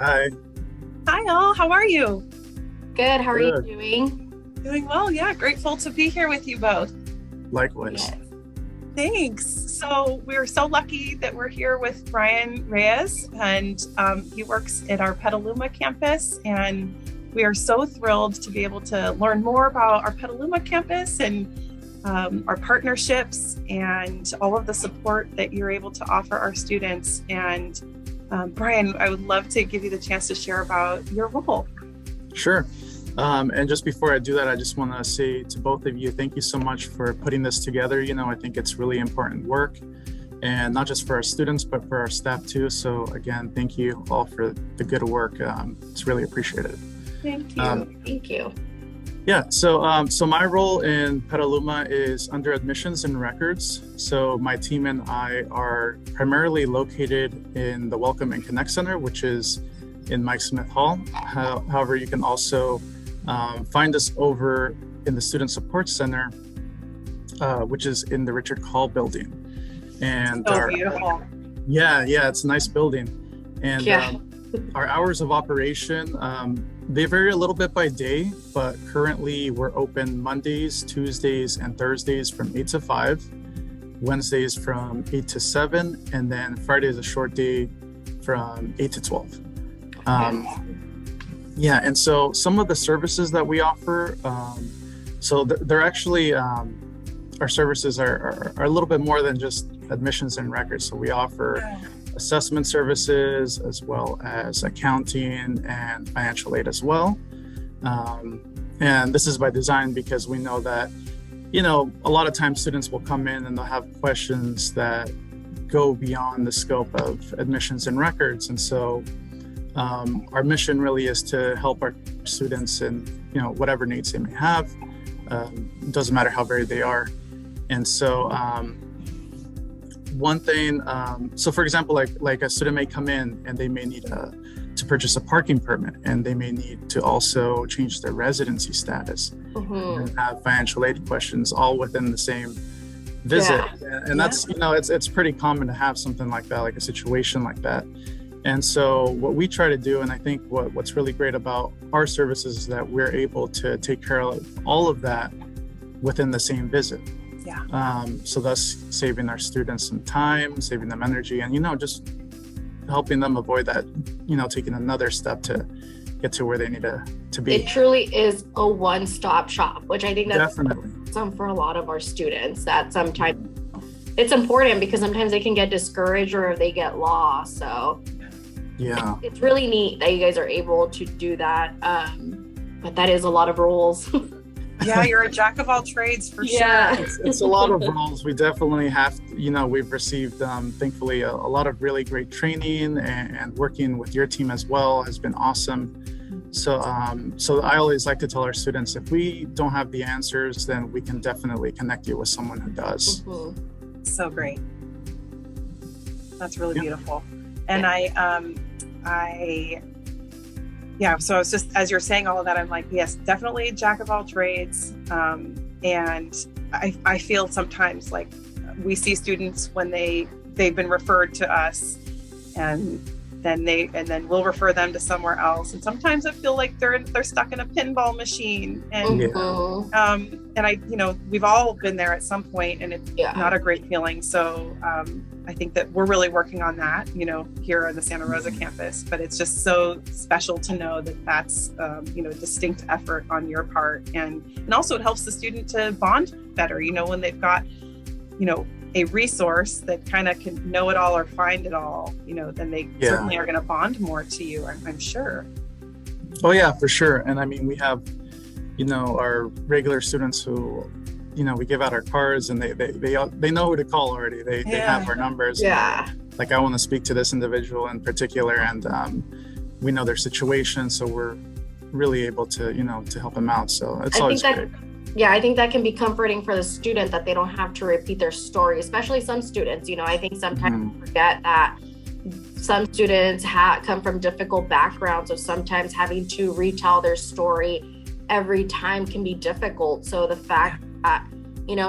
Hi. Hi, all. How are you? Good. How are you Good. doing? Doing well. Yeah, grateful to be here with you both. Likewise. Yes. Thanks. So we're so lucky that we're here with Brian Reyes, and he works at our Petaluma campus. And we are so thrilled to be able to learn more about our Petaluma campus and our partnerships and all of the support that you're able to offer our students. And Brian, I would love to give you the chance to share about your role. Sure. And just before I do that, I just want to say to both of you, thank you so much for putting this together. I think it's really important work, and not just for our students, but for our staff too. So again, thank you all for the good work. It's really appreciated. Thank you. Thank you. Yeah, so my role in Petaluma is under admissions and records. So my team and I are primarily located in the Welcome and Connect Center, which is in Mike Smith Hall. However, you can also find us over in the Student Support Center, which is in the Richard Hall building. And Beautiful. yeah, it's a nice building. And Yeah. our hours of operation, they vary a little bit by day, but currently we're open Mondays, Tuesdays, and Thursdays from 8 to 5, Wednesdays from 8 to 7, and then Friday is a short day from 8 to 12. Yeah, and so some of the services that we offer, they're actually, our services are a little bit more than just admissions and records. So we offer assessment services as well as accounting and financial aid as well. And this is by design because we know that, a lot of times students will come in and they'll have questions that go beyond the scope of admissions and records. And so our mission really is to help our students in, whatever needs they may have. Doesn't matter how varied they are. And so one thing, so for example, like a student may come in and they may need to purchase a parking permit, and they may need to also change their residency status and have financial aid questions all within the same visit. And that's, it's pretty common to have something like that, like a situation like that. And so what we try to do, and I think what's really great about our services is that we're able to take care of all of that within the same visit. Yeah. So thus saving our students some time, saving them energy, and, just helping them avoid that, taking another step to get to where they need to be. It truly is a one-stop shop, which I think that's Definitely. some for a lot of our students, that sometimes it's important because sometimes they can get discouraged or they get lost. So Yeah. it's really neat that you guys are able to do that. But that is a lot of rules. Yeah, you're a jack of all trades for Yeah. sure. It's a lot of roles. We definitely have, we've received, thankfully, a lot of really great training, and working with your team as well has been awesome. So I always like to tell our students, if we don't have the answers, then we can definitely connect you with someone who does. So great. That's really beautiful. And so I was just, as you're saying all of that, I'm like, yes, definitely a jack of all trades. And I feel sometimes like we see students when they've been referred to us, and then we'll refer them to somewhere else. And sometimes I feel like they're stuck in a pinball machine. And we've all been there at some point, and it's not a great feeling. So I think that we're really working on that, here on the Santa Rosa campus. But it's just so special to know that that's a distinct effort on your part, and also it helps the student to bond better. When they've got a resource that kind of can know it all or find it all, then they certainly are going to bond more to you, I'm sure. Oh yeah, for sure. And I mean, we have, our regular students who, we give out our cards, and they know who to call already. They have our numbers. Yeah. Like, I want to speak to this individual in particular, and we know their situation, so we're really able to, to help them out. So it's always great. Yeah, I think that can be comforting for the student, that they don't have to repeat their story, especially some students. I think sometimes we forget that some students come from difficult backgrounds, so sometimes having to retell their story every time can be difficult. So the fact that,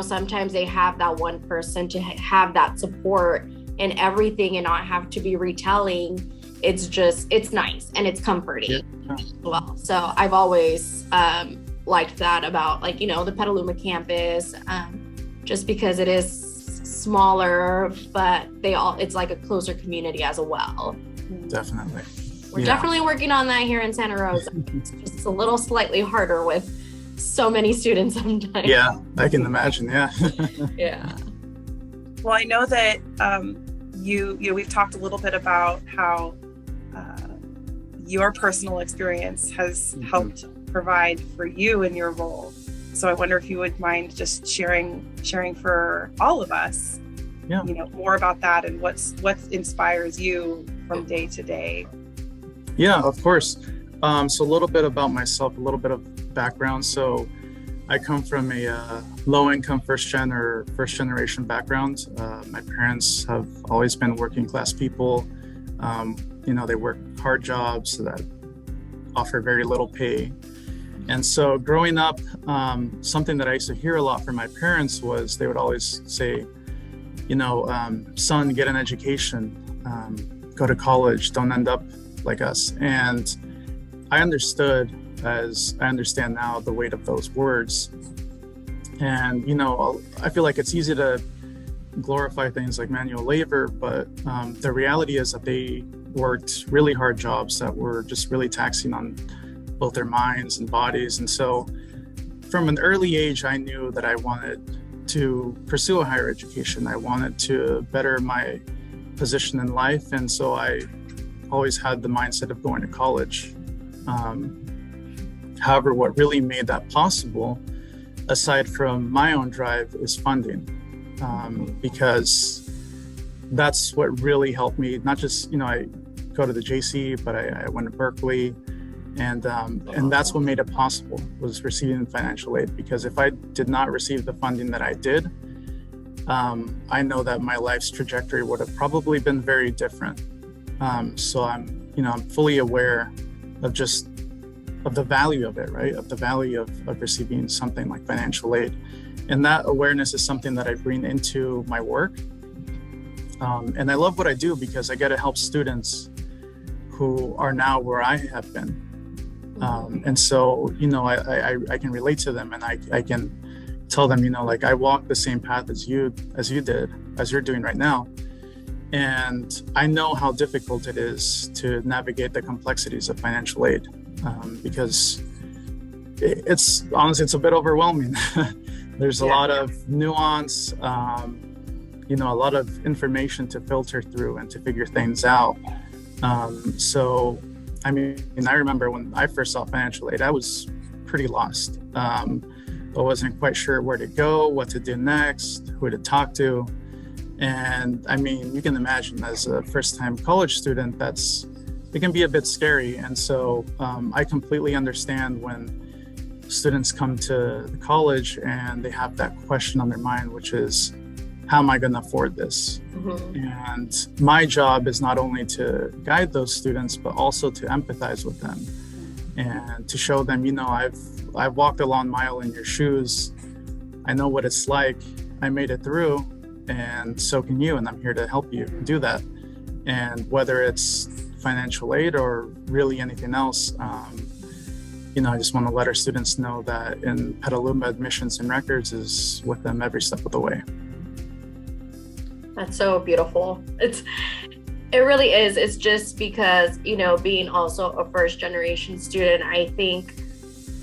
sometimes they have that one person to have that support and everything, and not have to be retelling it's nice and it's comforting as well. So I've always liked that about, like, the Petaluma campus, just because it is smaller, but it's like a closer community as well. Definitely. We're definitely working on that here in Santa Rosa. It's just a little slightly harder with so many students sometimes. Yeah, I can imagine. Yeah. Yeah. Well, I know that we've talked a little bit about how your personal experience has helped provide for you in your role. So I wonder if you would mind just sharing for all of us, more about that and what inspires you from day to day. Yeah, of course. So a little bit about myself, a little bit of background. So I come from a low-income first generation background. My parents have always been working class people. They work hard jobs that offer very little pay. And so growing up, something that I used to hear a lot from my parents was they would always say, son, get an education, go to college, don't end up like us. And I understood, as I understand now, the weight of those words. And, I feel like it's easy to glorify things like manual labor, but the reality is that they worked really hard jobs that were just really taxing on both their minds and bodies. And so from an early age, I knew that I wanted to pursue a higher education. I wanted to better my position in life. And so I always had the mindset of going to college. However, what really made that possible, aside from my own drive, is funding, because that's what really helped me. Not just, I go to the JC, but I went to Berkeley, and that's what made it possible, was receiving financial aid. Because if I did not receive the funding that I did, I know that my life's trajectory would have probably been very different. So I'm fully aware of the value of it, right? Of the value of receiving something like financial aid. And that awareness is something that I bring into my work. And I love what I do because I get to help students who are now where I have been. And so, I can relate to them, and I can tell them, like, I walk the same path as you did, as you're doing right now. And I know how difficult it is to navigate the complexities of financial aid, because it's honestly, it's a bit overwhelming. There's a lot of nuance, a lot of information to filter through and to figure things out. I remember when I first saw financial aid, I was pretty lost. I wasn't quite sure where to go, what to do next, who to talk to. And you can imagine, as a first-time college student, it can be a bit scary. And so I completely understand when students come to college and they have that question on their mind, which is, how am I going to afford this? And my job is not only to guide those students, but also to empathize with them and to show them, I've walked a long mile in your shoes. I know what it's like. I made it through, and so can you, and I'm here to help you do that. And whether it's financial aid or really anything else, I just want to let our students know that in Petaluma, admissions and records is with them every step of the way. That's so beautiful. It really is. It's just because, being also a first generation student, I think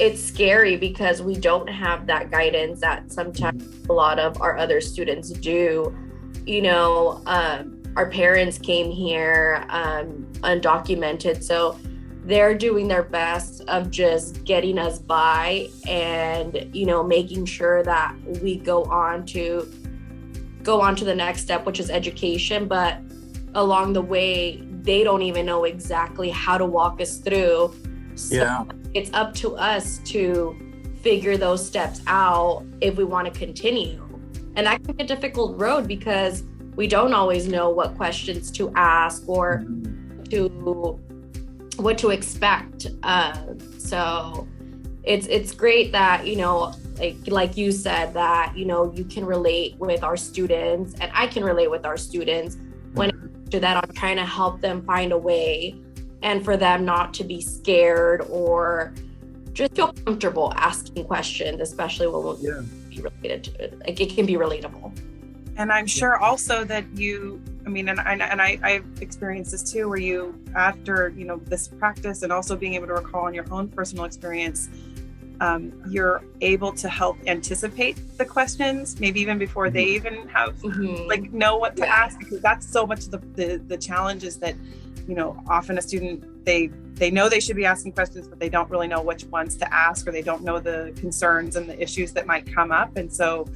it's scary because we don't have that guidance that sometimes a lot of our other students do. Our parents came here undocumented, so they're doing their best of just getting us by and, making sure that we go on to the next step, which is education. But along the way, they don't even know exactly how to walk us through. So it's up to us to figure those steps out if we want to continue. And that can be a difficult road because we don't always know what questions to ask or what to expect. So it's great that, like you said, that, you can relate with our students, and I can relate with our students when it comes to that I'm trying to help them find a way, and for them not to be scared or just feel comfortable asking questions, especially when we'll be related to it. Like, it can be relatable. And I'm sure also that I've experienced this too, where you, after, this practice and also being able to recall on your own personal experience, you're able to help anticipate the questions, maybe even before they even have know what to ask, because that's so much the challenge is that, often a student, they know they should be asking questions, but they don't really know which ones to ask, or they don't know the concerns and the issues that might come up. And so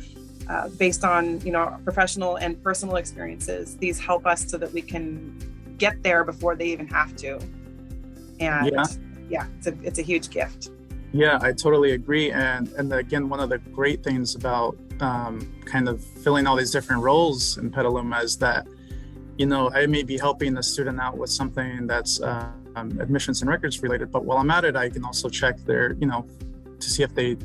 based on, professional and personal experiences, these help us so that we can get there before they even have to. And it's a huge gift. Yeah, I totally agree. And again, one of the great things about kind of filling all these different roles in Petaluma is that, I may be helping a student out with something that's admissions and records related, but while I'm at it, I can also check their, to see if they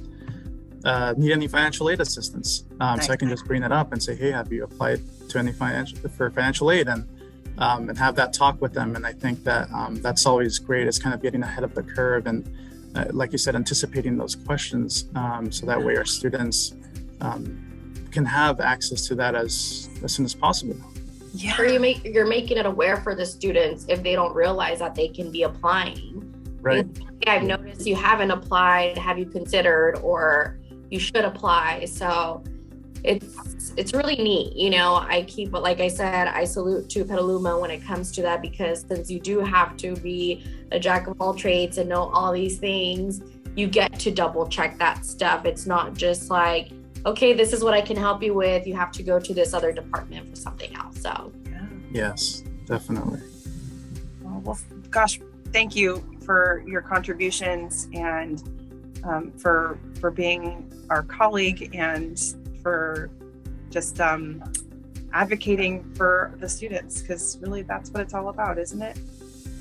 need any financial aid assistance. So I can just bring it up and say, hey, have you applied to any financial aid? And have that talk with them. And I think that that's always great. It's kind of getting ahead of the curve and, like you said, anticipating those questions, so that way our students can have access to that as soon as possible. Yeah. Or you're making it aware for the students if they don't realize that they can be applying. Right. Hey, I've noticed you haven't applied. Have you considered, or you should apply? So it's really neat. Like I said, I salute to Petaluma when it comes to that, because since you do have to be a jack of all trades and know all these things, you get to double check that stuff. It's not just like, okay, this is what I can help you with. You have to go to this other department for something else. So yes, definitely. Well, gosh, thank you for your contributions and for being our colleague and for just advocating for the students, because really that's what it's all about, isn't it?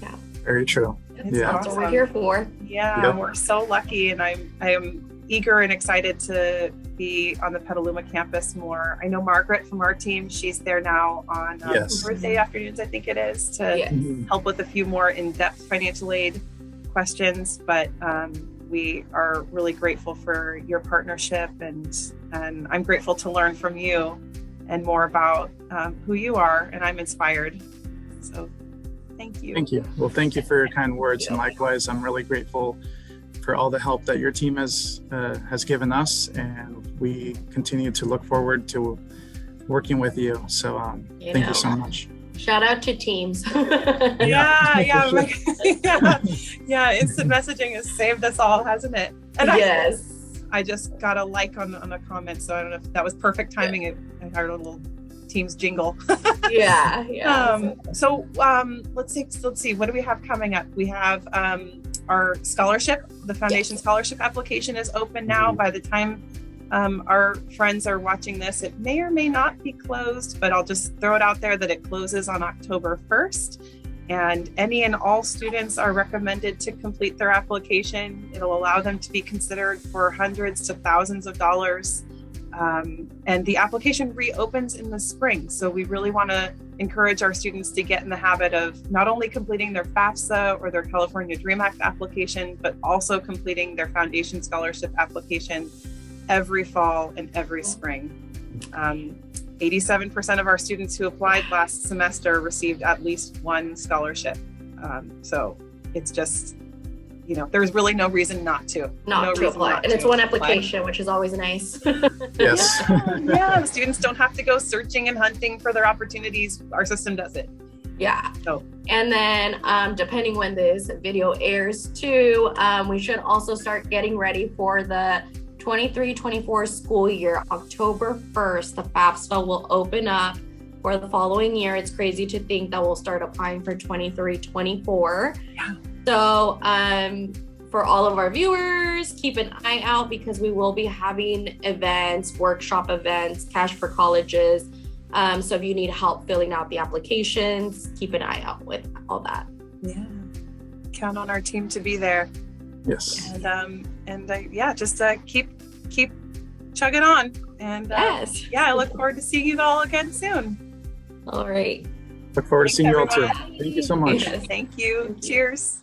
Yeah. Very true. It's awesome. That's what we're here for. Yeah, We're so lucky, and I am eager and excited to be on the Petaluma campus more. I know Margaret from our team, she's there now on Thursday afternoons, I think it is, to help with a few more in-depth financial aid questions, but we are really grateful for your partnership, and I'm grateful to learn from you and more about who you are, and I'm inspired. So thank you. Thank you. Well, thank you for your kind words, and likewise, I'm really grateful for all the help that your team has given us, and we continue to look forward to working with you. So thank you so much. Shout out to Teams. Yeah. Instant messaging has saved us all, hasn't it? And yes. I just got a like on a comment, so I don't know if that was perfect timing. I heard a little Teams jingle. Yeah. So let's see. What do we have coming up? We have our scholarship. The foundation scholarship application is open now. By the time our friends are watching this, it may or may not be closed, but I'll just throw it out there that it closes on October 1st. And any and all students are recommended to complete their application. It'll allow them to be considered for hundreds to thousands of dollars. And the application reopens in the spring. So we really want to encourage our students to get in the habit of not only completing their FAFSA or their California DREAM Act application, but also completing their foundation scholarship application every fall and every spring. 87% of our students who applied last semester received at least one scholarship. So it's just, there's really no reason not to. Not to apply. And it's one application, which is always nice. Yes. Yeah, the students don't have to go searching and hunting for their opportunities. Our system does it. Yeah. So. And then depending when this video airs too, we should also start getting ready for the 23-24 school year. October 1st, the FAFSA will open up for the following year. It's crazy to think that we'll start applying for 23-24. Yeah. So for all of our viewers, keep an eye out, because we will be having events, workshop events, cash for colleges. So if you need help filling out the applications, keep an eye out with all that. Yeah. Count on our team to be there. Yes. And just keep chugging on. And yes. I look forward to seeing you all again soon. All right. Look forward to Thanks, seeing you all too. everyone. Thank you so much. Thank you. Cheers.